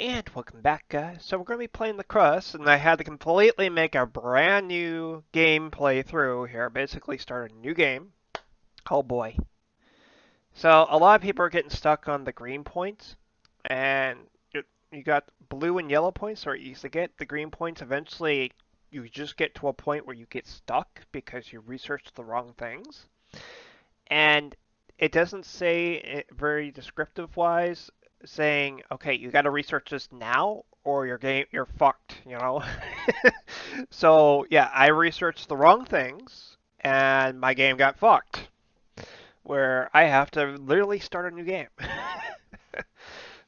And welcome back, guys. So we're going to be playing the CRUST, and I had to completely make a brand new game playthrough here. Basically start a new game. Oh boy. So a lot of people are getting stuck on the green points, and you got blue and yellow points are easy to get. The green points, eventually you just get to a point where you get stuck because you researched the wrong things. And it doesn't say very descriptive wise saying, okay, you got to research this now or you're fucked, you know. So yeah, I researched the wrong things and my game got fucked, where I have to literally start a new game.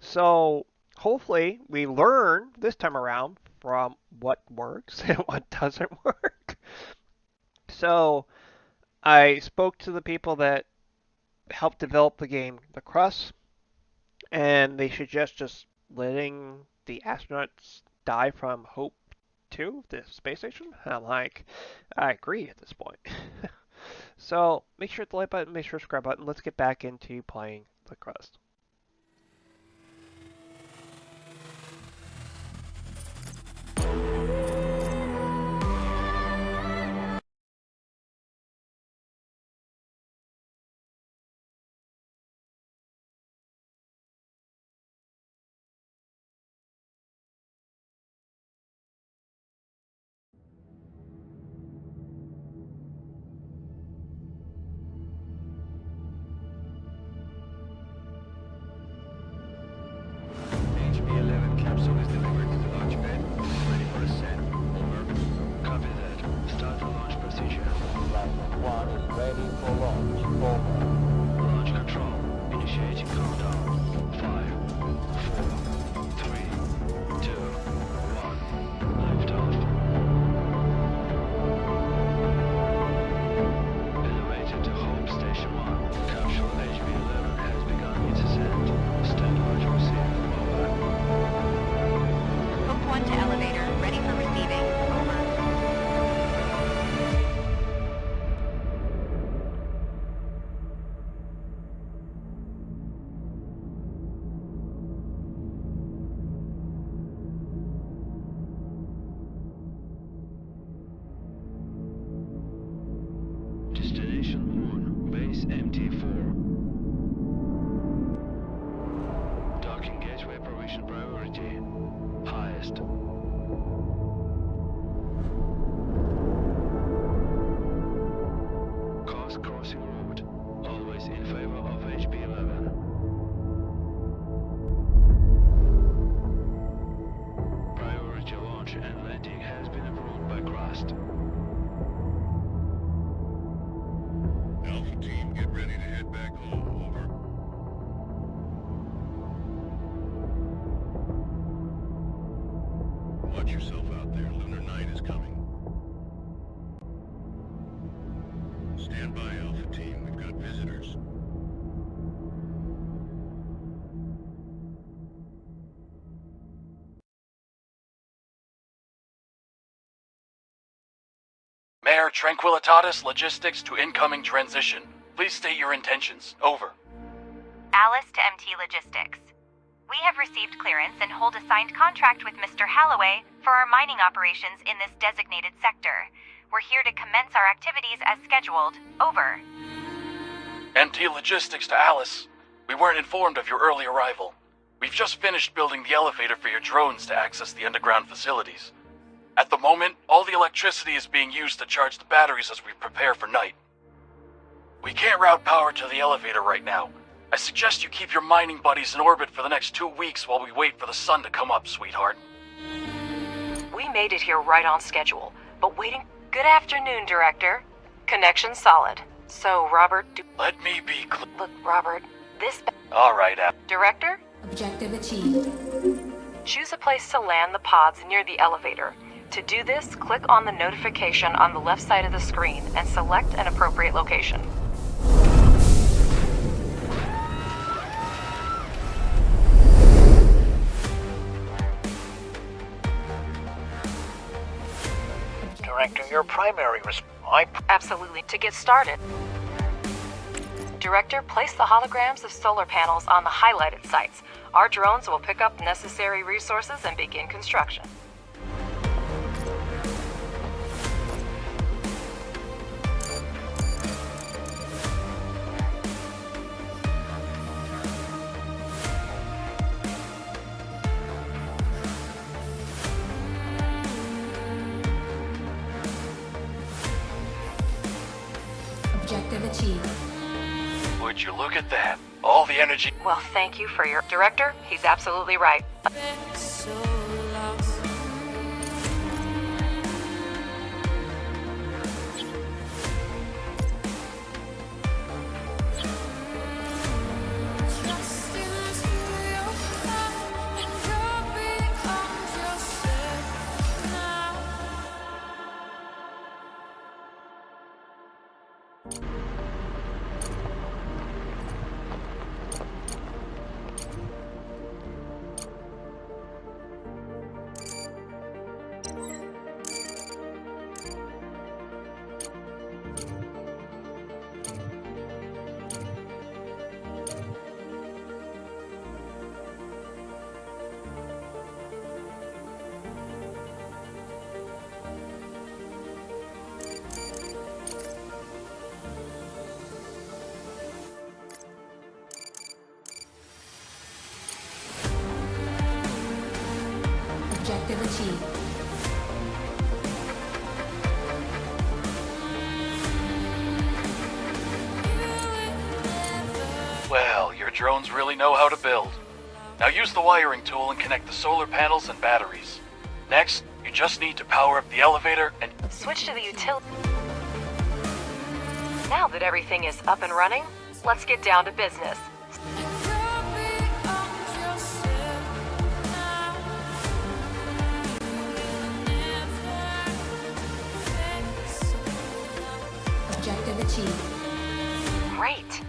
So hopefully we learn this time around from what works and what doesn't work. So I spoke to the people that helped develop the game, the CRUST, and they suggest just letting the astronauts die from Hope 2, the space station. I'm like, I agree at this point. So make sure to like button, make sure to subscribe button. Let's get back into playing the CRUST. HB-11 capsule is delivered to the launch pad. Ready for ascent. Over. Copy that. Start the launch procedure. Platform 1 is ready for launch. Over. Launch control. Initiating countdown. 5, 4, 3, 2, 1. Liftoff. Elevated to Hope Station 1. Capsule HB-11 has begun its ascent. Stand launch received. Over. Hope 1 to elevator, ready for receiving. Over. Destination Moon, base MT4. Docking gateway provision priority. Highest. Course crossing route. Always in favor of HB-11. Priority launch and landing has been approved by CRUST. Alpha team, get ready to head back home. Over. Watch yourself out there. Lunar night is coming. Stand by, Alpha team. We've got visitors. Mayor Tranquilitatis Logistics to incoming transition. Please state your intentions. Over. Alice to MT Logistics. We have received clearance and hold a signed contract with Mr. Halloway for our mining operations in this designated sector. We're here to commence our activities as scheduled. Over. MT Logistics to Alice. We weren't informed of your early arrival. We've just finished building the elevator for your drones to access the underground facilities. At the moment, all the electricity is being used to charge the batteries as we prepare for night. We can't route power to the elevator right now. I suggest you keep your mining buddies in orbit for the next 2 weeks while we wait for the sun to come up, sweetheart. We made it here right on schedule, but waiting... Good afternoon, Director. Connection solid. So, Robert, Let me be clear. Look, Robert, this... All right, Director? Objective achieved. Choose a place to land the pods near the elevator. To do this, click on the notification on the left side of the screen and select an appropriate location. Director, your primary Absolutely. To get started, Director, place the holograms of solar panels on the highlighted sites. Our drones will pick up necessary resources and begin construction. Objective achieved. Would you look at that? All the energy. Well, thank you for your... Director, he's absolutely right. Objective achieved. Well, your drones really know how to build. Now use the wiring tool and connect the solar panels and batteries. Next, you just need to power up the elevator and... Switch to the utility. Now that everything is up and running, let's get down to business. Objective achieved. Great.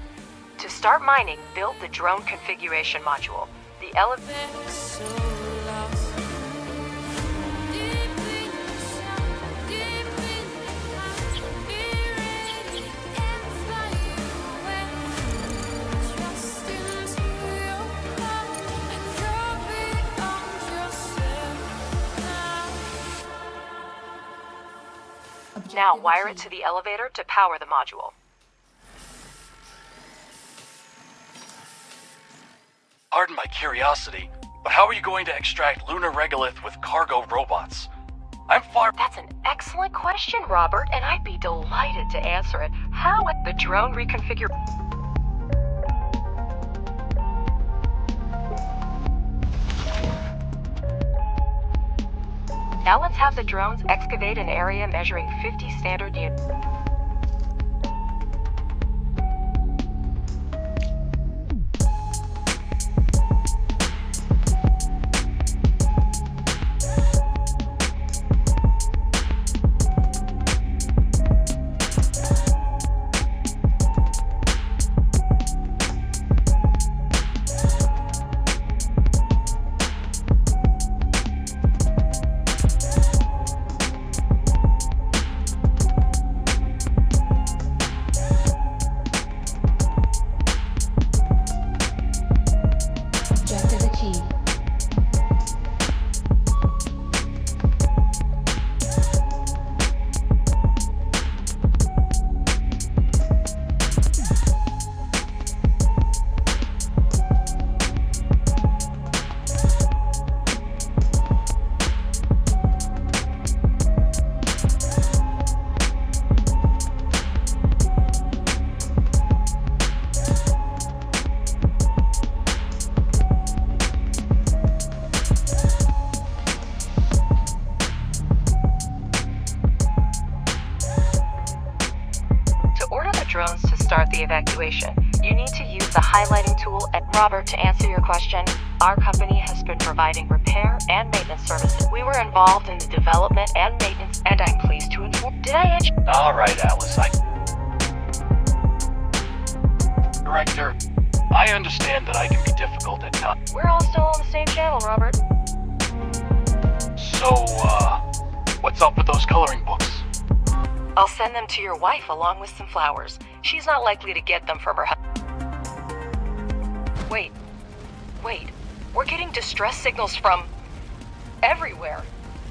To start mining, build the drone configuration module. The elevator... Now wire it to the elevator to power the module. Pardon my curiosity, but how are you going to extract lunar regolith with cargo robots? I'm far... That's an excellent question, Robert, and I'd be delighted to answer it. How the drone reconfigure... Now let's have the drones excavate an area measuring 50 standard units. Drones to start the evacuation. You need to use the highlighting tool at Robert to answer your question. Our company has been providing repair and maintenance services. We were involved in the development and maintenance, and I'm pleased to inform... Did I answer? All right, Alice, Director, I understand that I can be difficult at times. We're all still on the same channel, Robert. So, what's up with those coloring books? I'll send them to your wife along with some flowers. She's not likely to get them from her husband. Wait, we're getting distress signals from everywhere.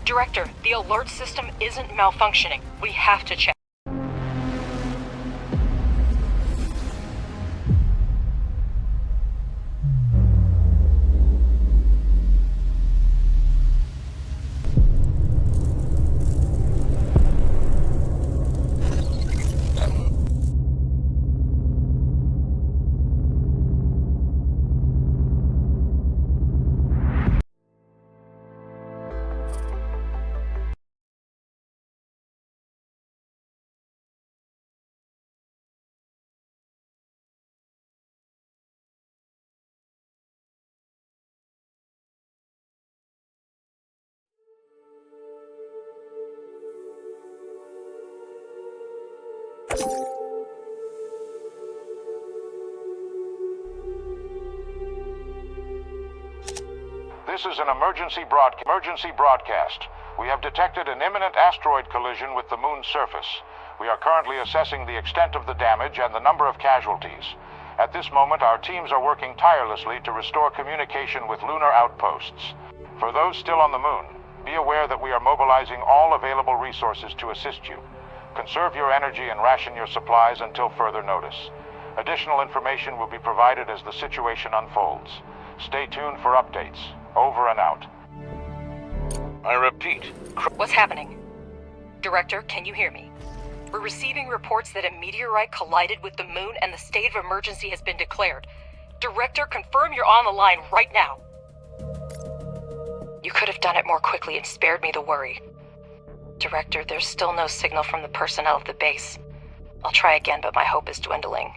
Director, the alert system isn't malfunctioning. We have to check. This is an emergency broadcast. We have detected an imminent asteroid collision with the moon's surface. We are currently assessing the extent of the damage and the number of casualties. At this moment, our teams are working tirelessly to restore communication with lunar outposts. For those still on the moon, be aware that we are mobilizing all available resources to assist you. Conserve your energy and ration your supplies until further notice. Additional information will be provided as the situation unfolds. Stay tuned for updates. Over and out. I repeat. What's happening? Director, can you hear me? We're receiving reports that a meteorite collided with the moon and the state of emergency has been declared. Director, confirm you're on the line right now. You could have done it more quickly and spared me the worry. Director, there's still no signal from the personnel of the base. I'll try again, but my hope is dwindling.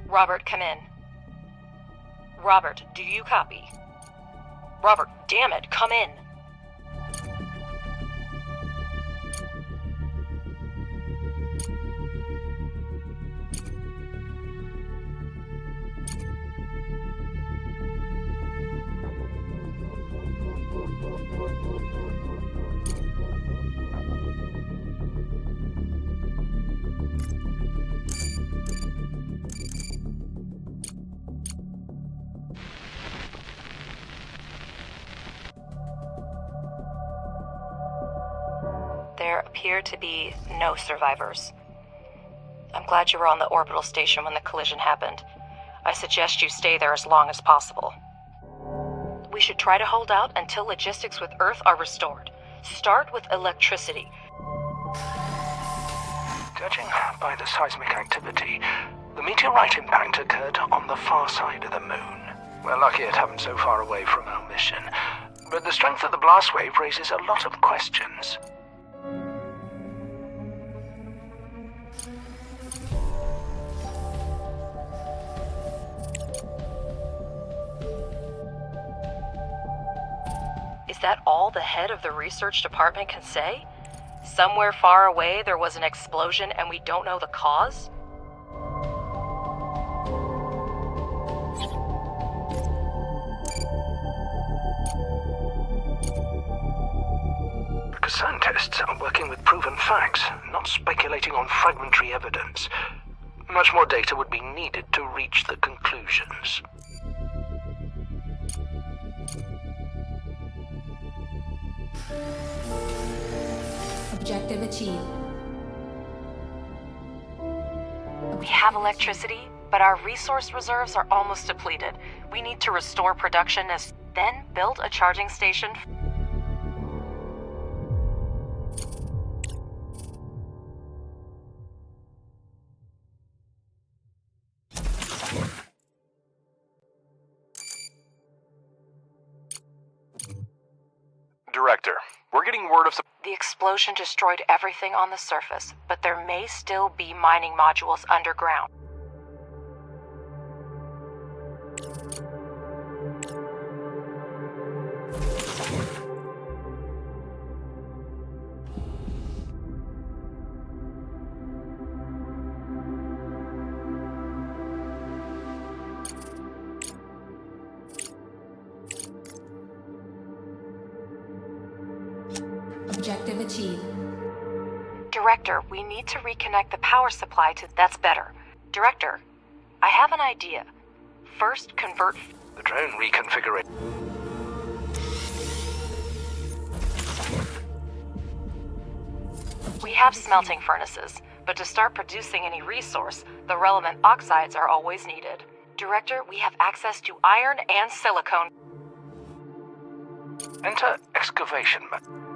Robert, come in. Robert, do you copy? Robert, damn it, come in. There appear to be no survivors. I'm glad you were on the orbital station when the collision happened. I suggest you stay there as long as possible. We should try to hold out until logistics with Earth are restored. Start with electricity. Judging by the seismic activity, the meteorite impact occurred on the far side of the moon. We're lucky it happened so far away from our mission, but the strength of the blast wave raises a lot of questions. Is that all the head of the research department can say? Somewhere far away there was an explosion and we don't know the cause? Scientists are working with proven facts, not speculating on fragmentary evidence. Much more data would be needed to reach the conclusions. Objective achieved. We have electricity, but our resource reserves are almost depleted. We need to restore production then build a charging station. Director, we're getting word of some... The explosion destroyed everything on the surface, but there may still be mining modules underground. Objective achieved. Director, we need to reconnect the power supply to... That's better. Director, I have an idea. First, convert... The drone reconfiguration. We have smelting furnaces, but to start producing any resource, the relevant oxides are always needed. Director, we have access to iron and silicone. Enter excavation mode.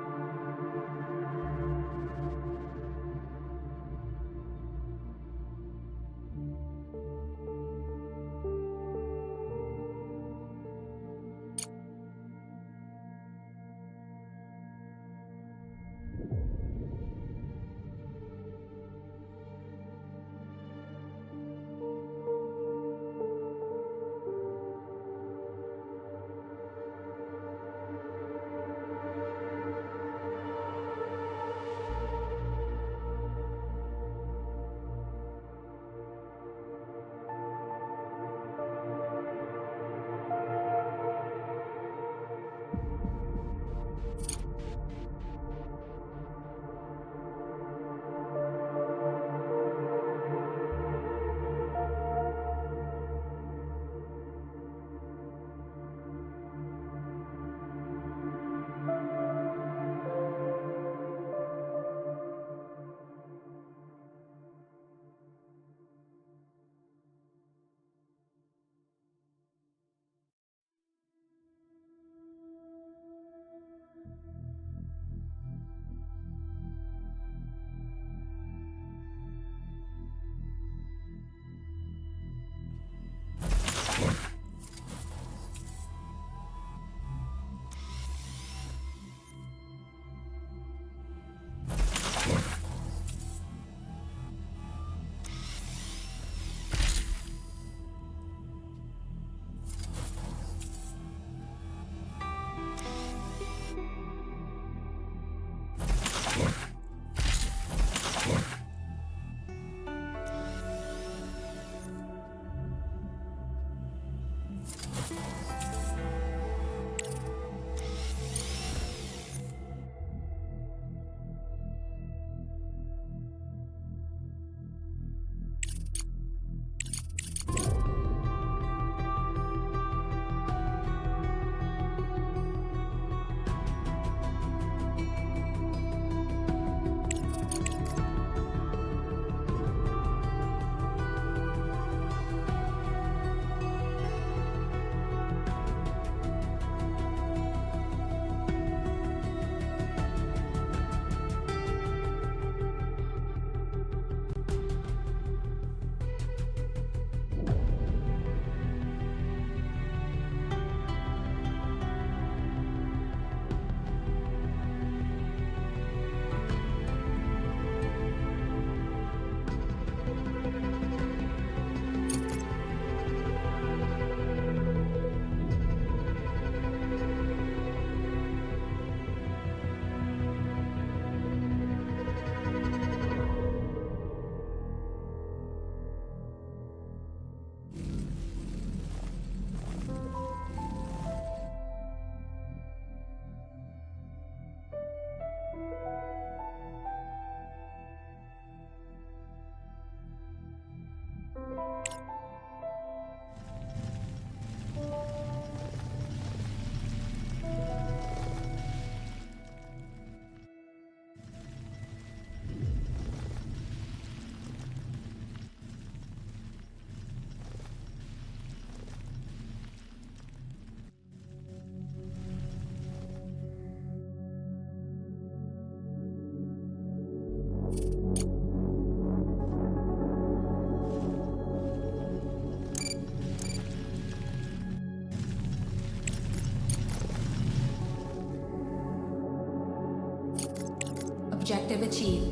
Objective achieved.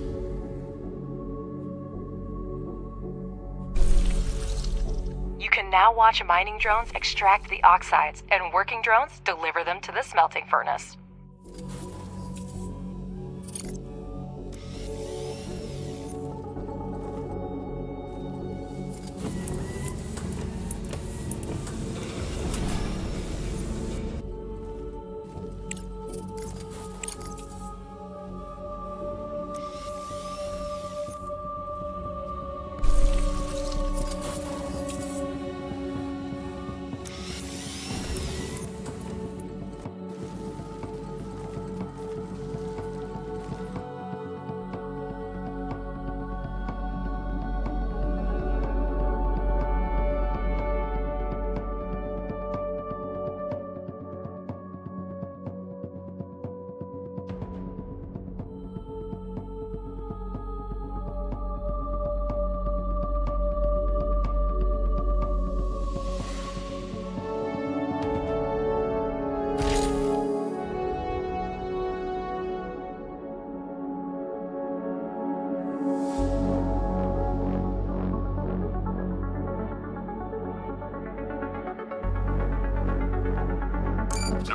You can now watch mining drones extract the oxides, and working drones deliver them to the smelting furnace.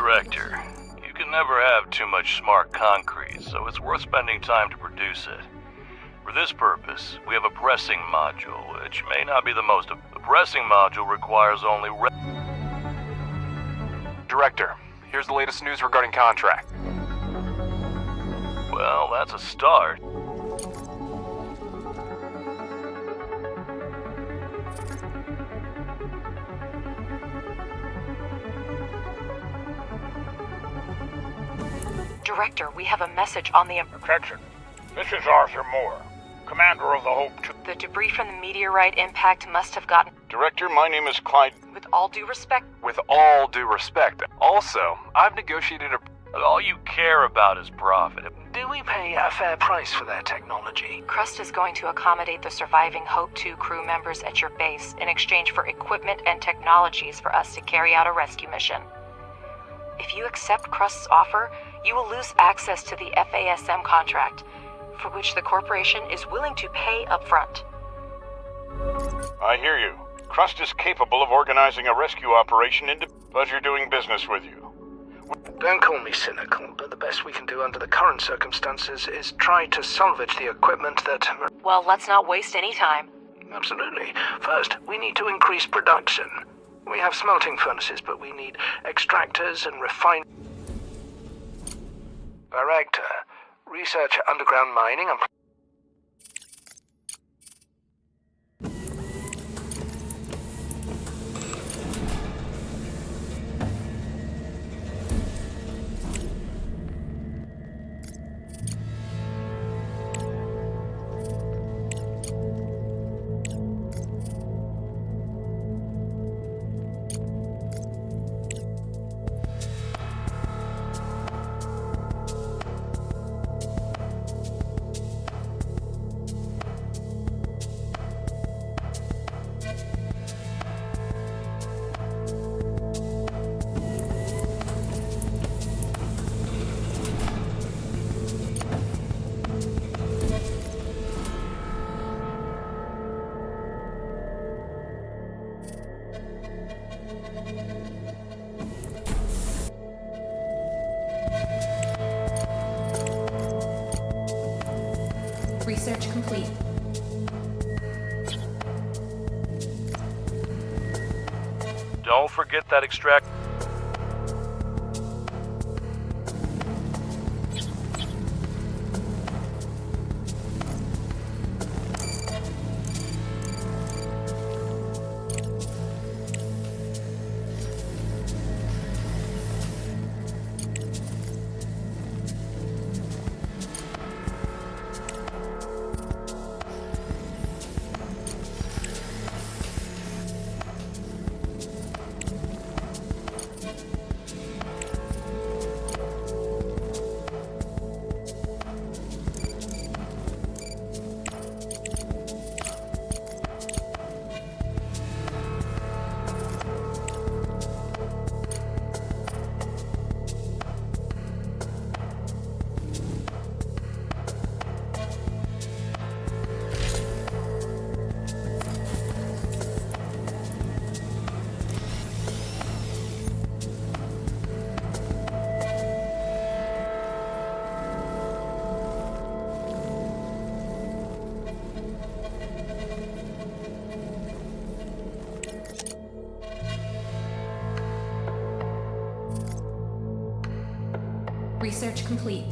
Director, you can never have too much smart concrete, so it's worth spending time to produce it. For this purpose, we have a pressing module, which may not be the most... The pressing module requires only... Director, here's the latest news regarding contract. Well, that's a start. Director, we have a message on the... Attention. This is Arthur Moore, commander of the Hope 2. The debris from the meteorite impact must have gotten... Director, my name is Clyde. With all due respect... With all due respect. Also, I've negotiated a... All you care about is profit. Do we pay a fair price for their technology? CRUST is going to accommodate the surviving Hope 2 crew members at your base in exchange for equipment and technologies for us to carry out a rescue mission. If you accept CRUST's offer, you will lose access to the FASM contract, for which the corporation is willing to pay upfront. I hear you. CRUST is capable of organizing a rescue operation into... Pleasure doing business with you. Don't call me cynical, but the best we can do under the current circumstances is try to salvage the equipment that... Well, let's not waste any time. Absolutely. First, we need to increase production. We have smelting furnaces, but we need extractors and refine... Director, research underground mining and... Research complete. Don't forget that extract... Research complete.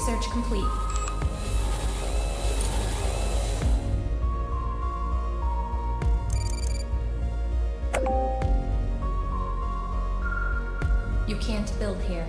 Research complete. You can't build here.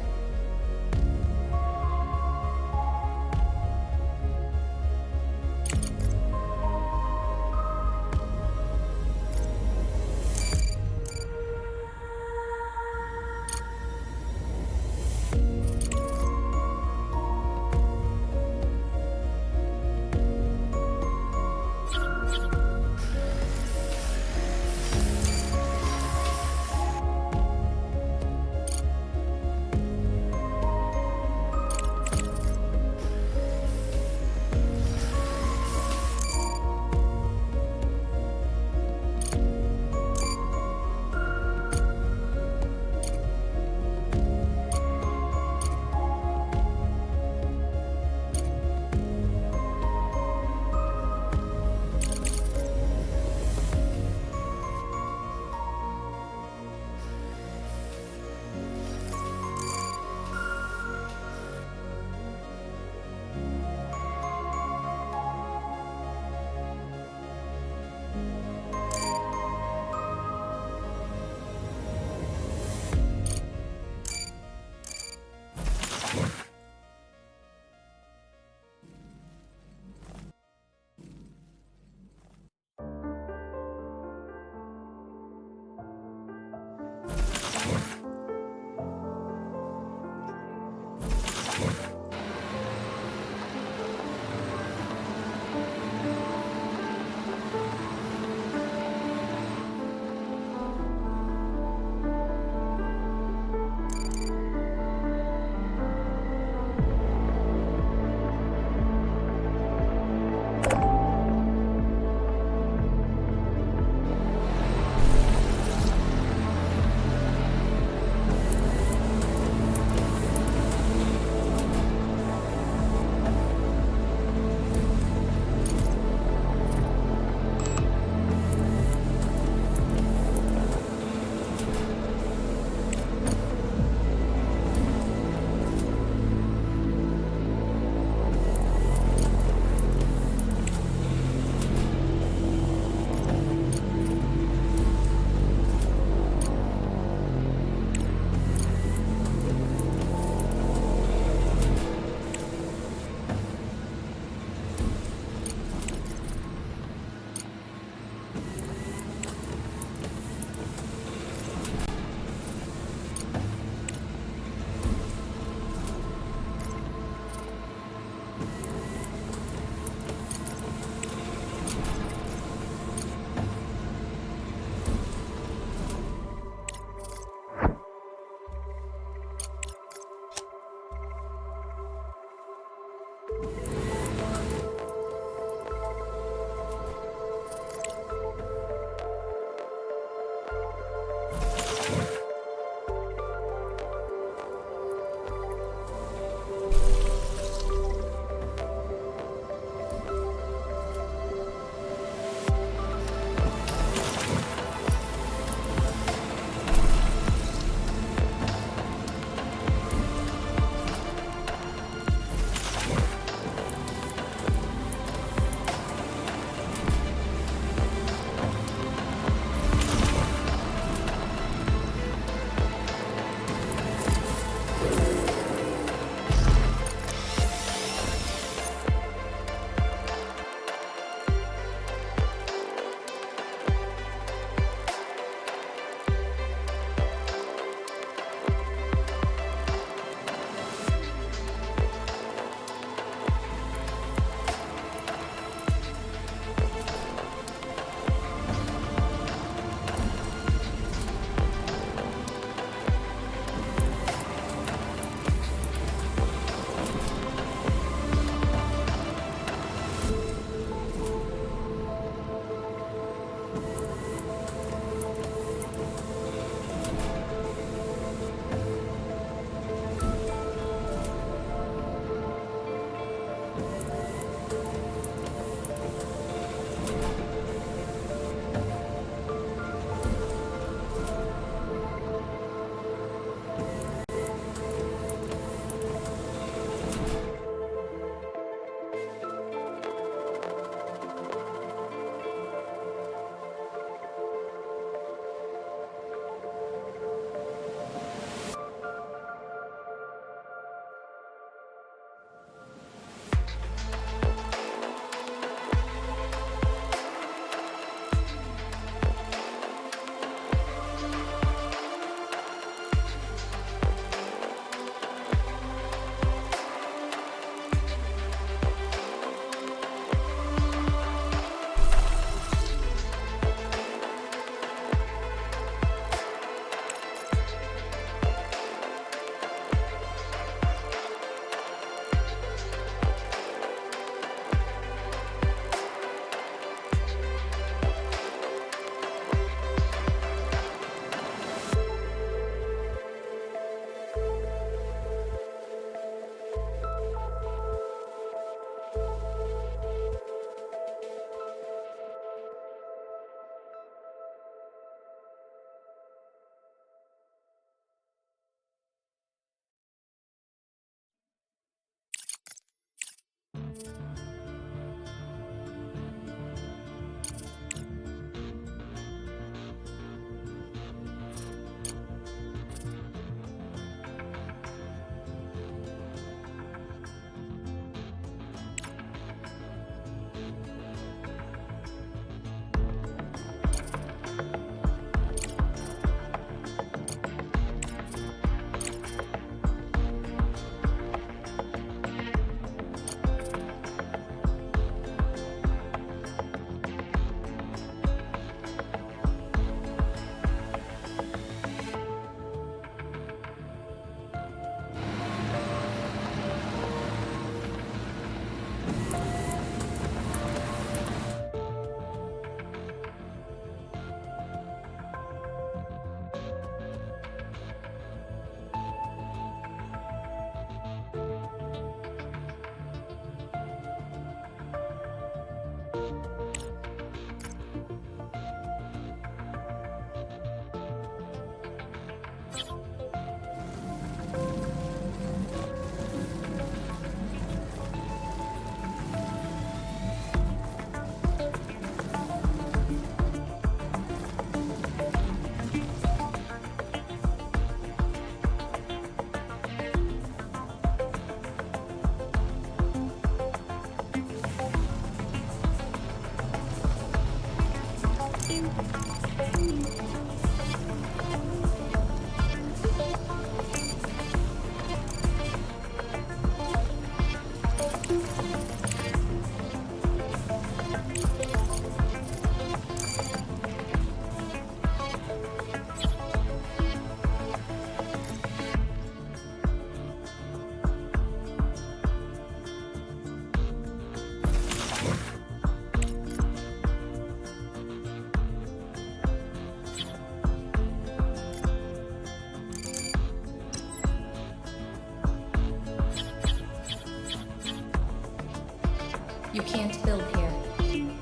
You can't build here.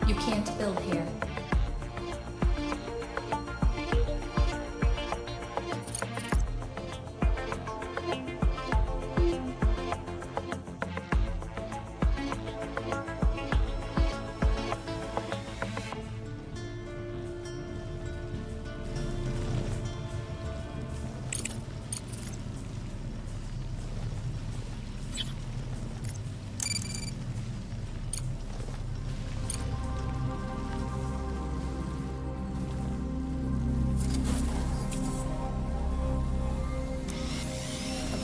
You can't build here.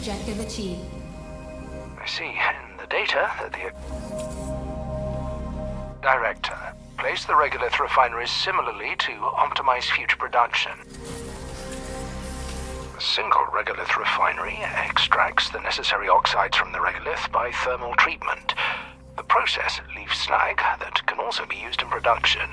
Objective achieved. I see in the data that the Director placed the regolith refineries similarly to optimize future production. A single regolith refinery extracts the necessary oxides from the regolith by thermal treatment. The process leaves slag that can also be used in production.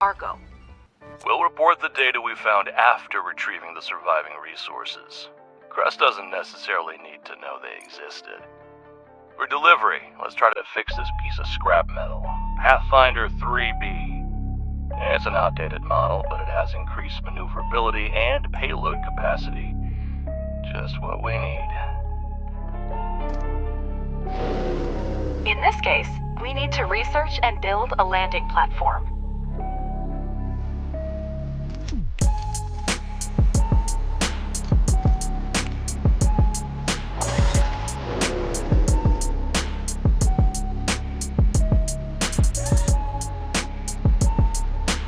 Argo. We'll report the data we found after retrieving the surviving resources. CRUST doesn't necessarily need to know they existed. For delivery, let's try to fix this piece of scrap metal. Pathfinder 3B. It's an outdated model, but it has increased maneuverability and payload capacity. Just what we need. In this case, we need to research and build a landing platform.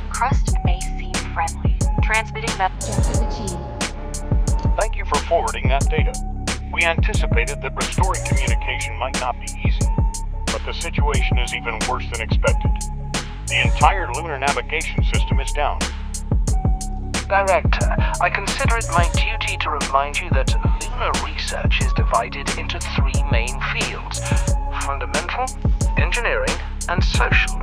CRUST may seem friendly. Transmitting Objective achieved. Thank you for forwarding that data. We anticipated that restoring communication might not be easy, but the situation is even worse than expected. The entire lunar navigation system is down. Director, I consider it my duty to remind you that lunar research is divided into three main fields: fundamental, engineering, and social.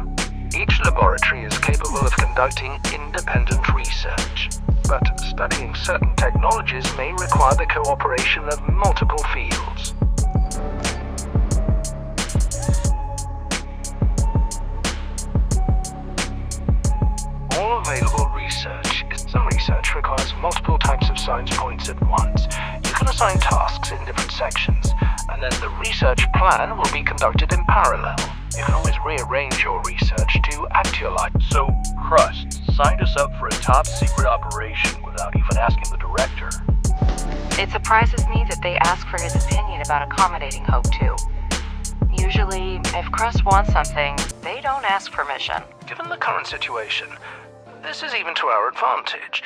Each laboratory is capable of conducting independent research, but studying certain technologies may require the cooperation of multiple fields. All available research requires multiple types of science points at once. You can assign tasks in different sections, and then the research plan will be conducted in parallel. You can always rearrange your research to actualize. So, CRUST signed us up for a top secret operation without even asking the director. It surprises me that they ask for his opinion about accommodating Hope 2. Usually, if CRUST wants something, they don't ask permission. Given the current situation, this is even to our advantage.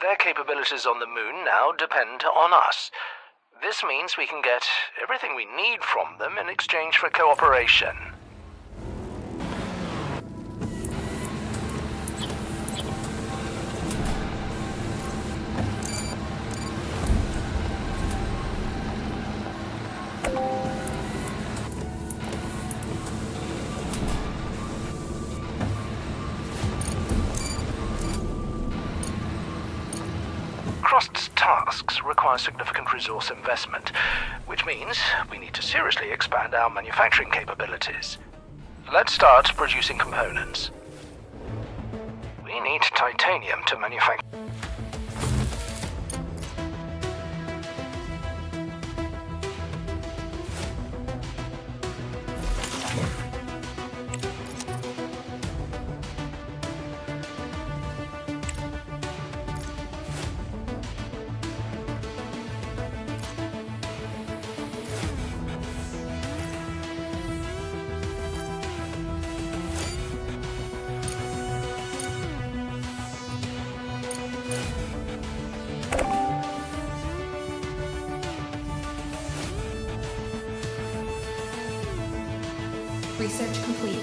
Their capabilities on the moon now depend on us. This means we can get everything we need from them in exchange for cooperation. CRUST's tasks require significant resource investment, which means we need to seriously expand our manufacturing capabilities. Let's start producing components. We need titanium to manufacture. Research complete.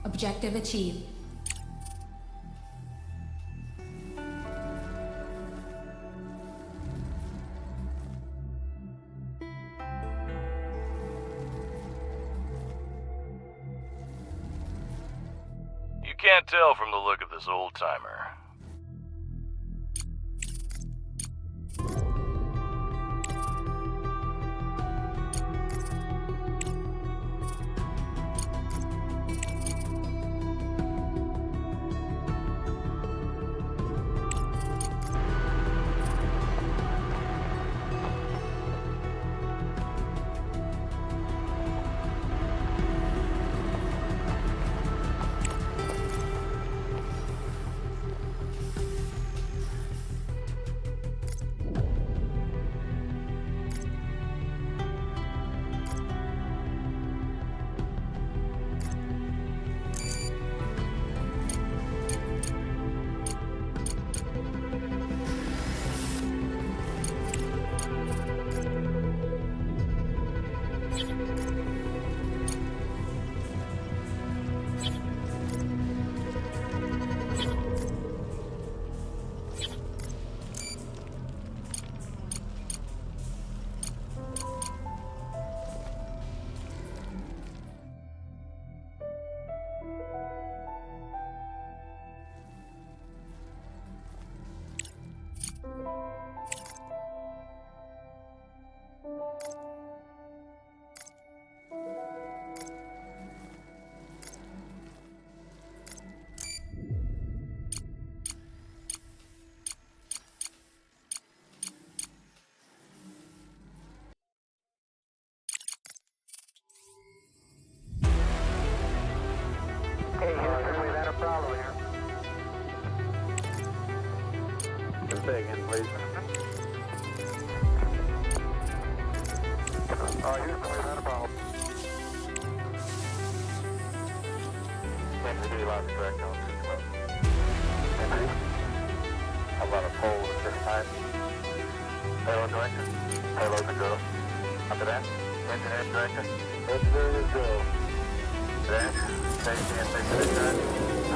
Objective achieved. You can't tell from the look of this old-timer. again, please. Houston, we've had a problem. Can we do lots correct on 212? How about a pole at this time? Payload director? Payload to go. After that? Engineer director? Engineer to go. Dash, safety and mission return.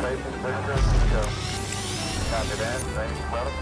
Safety and mission return to go. Copy that, thanks, brother.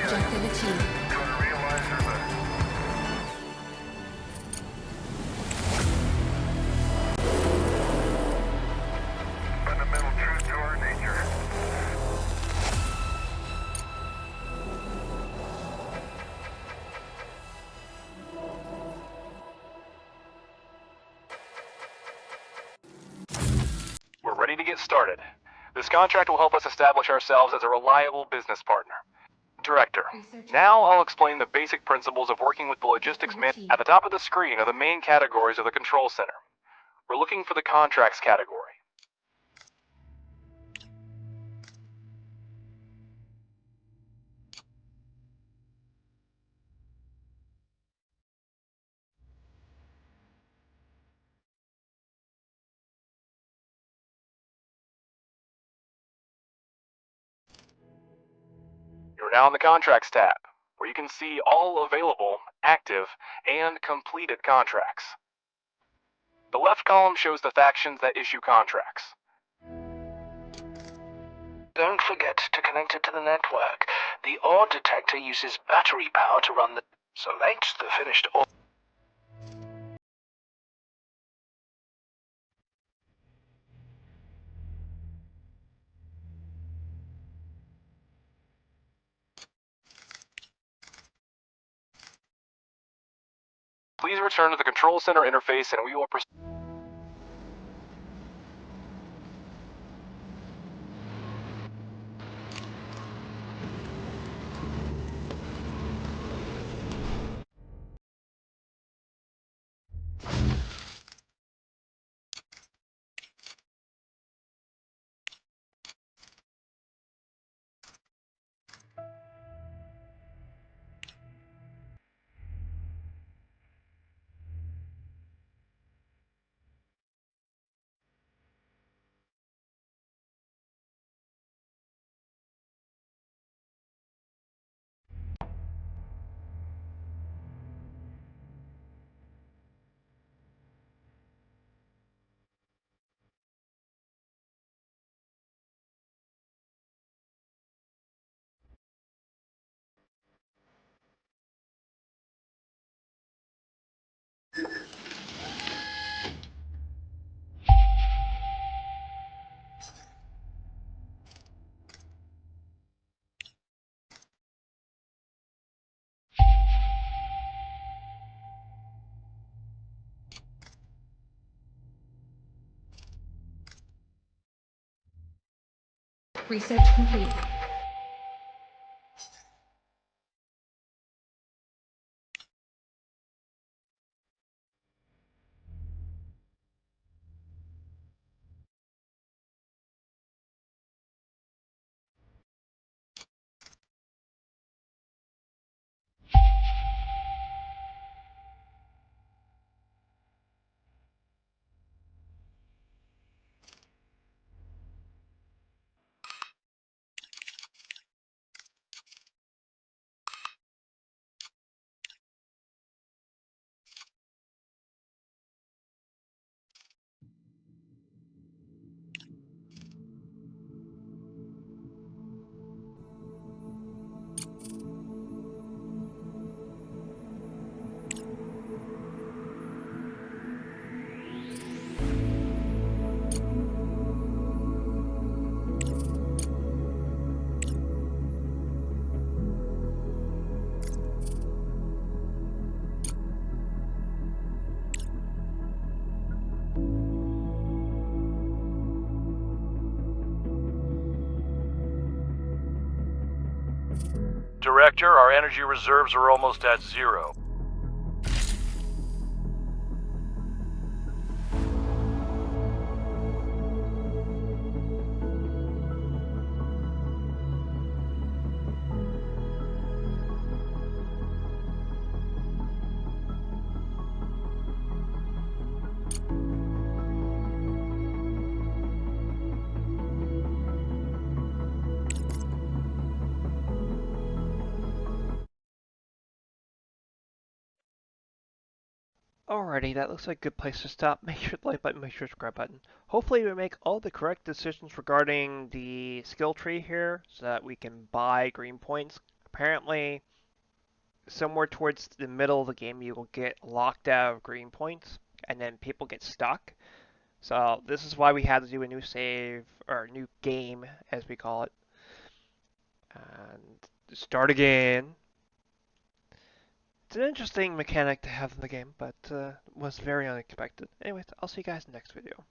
Objective achieved. Fundamental truth to our nature. We're ready to get started. This contract will help us establish ourselves as a reliable business partner. Director, now I'll explain the basic principles of working with the logistics man. At the top of the screen are the main categories of the control center. We're looking for the contracts category. You're now in the Contracts tab, where you can see all available, active, and completed contracts. The left column shows the factions that issue contracts. Don't forget to connect it to the network. The ore detector uses battery power to run the... Select the finished ore. Please return to the control center interface and we will proceed. Research complete. Director, our energy reserves are almost at zero. Alrighty, that looks like a good place to stop. Make sure to like button, make sure to subscribe button. Hopefully we make all the correct decisions regarding the skill tree here so that we can buy green points. Apparently, somewhere towards the middle of the game you will get locked out of green points and then people get stuck. So this is why we had to do a new save, or new game as we call it. And start again. It's an interesting mechanic to have in the game, but was very unexpected. Anyways, I'll see you guys in the next video.